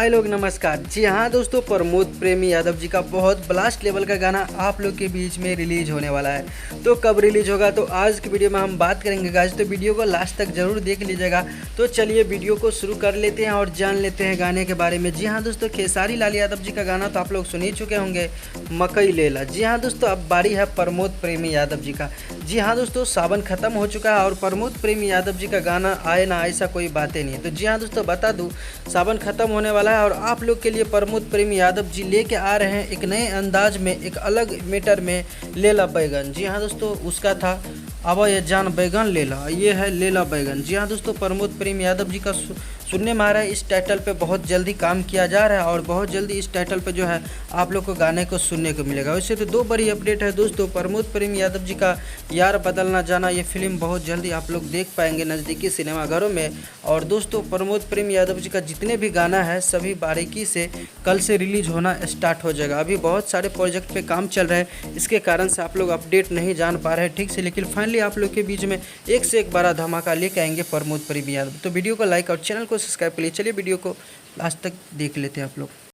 हाय लोग, नमस्कार। जी हाँ दोस्तों, प्रमोद प्रेमी यादव जी का बहुत ब्लास्ट लेवल का गाना आप लोग के बीच में रिलीज होने वाला है। तो कब रिलीज होगा, तो आज की वीडियो में हम बात करेंगे गाइस। तो वीडियो को लास्ट तक जरूर देख लीजिएगा। तो चलिए वीडियो को शुरू कर लेते हैं और जान लेते हैं गाने के बारे में। जी हाँ दोस्तों, खेसारी लाल यादव जी का गाना तो आप लोग सुन ही चुके होंगे, मकई लेला। जी हाँ दोस्तों, अब बारी है प्रमोद प्रेमी यादव जी का। जी हाँ दोस्तों, सावन खत्म हो चुका है और प्रमोद प्रेमी यादव जी का गाना आए ना ऐसा कोई बातें नहीं है। तो जी हाँ दोस्तों, बता दूं, सावन खत्म होने वाला है और आप लोग के लिए प्रमोद प्रेमी यादव जी लेके आ रहे हैं एक नए अंदाज में, एक अलग मैटर में, लेला बैगन। जी हाँ दोस्तों, उसका था अब ये जान बैगन लेला, ये है लेला बैगन। जी हाँ दोस्तों, प्रमोद प्रेमी यादव जी का सुनने में आ रहा है इस टाइटल पे बहुत जल्दी काम किया जा रहा है और बहुत जल्दी इस टाइटल पे जो है आप लोग को गाने को सुनने को मिलेगा। वैसे तो दो बड़ी अपडेट है दोस्तों। प्रमोद प्रेमी यादव जी का यार बदलना जाना, ये फिल्म बहुत जल्दी आप लोग देख पाएंगे नज़दीकी सिनेमाघरों में। और दोस्तों, प्रमोद प्रेमी यादव जी का जितने भी गाना है सभी बारीकी से कल से रिलीज होना स्टार्ट हो जाएगा। अभी बहुत सारे प्रोजेक्ट पे काम चल रहा है, इसके कारण से आप लोग अपडेट नहीं जान पा रहे हैं ठीक से, लेकिन फाइनली आप लोग के बीच में एक से एक बड़ा धमाका लेके आएंगे प्रमोद प्रेमी यादव। तो वीडियो को लाइक और चैनल को सब्सक्राइब कर लिए। चलिए वीडियो को लास्ट तक देख लेते हैं आप लोग।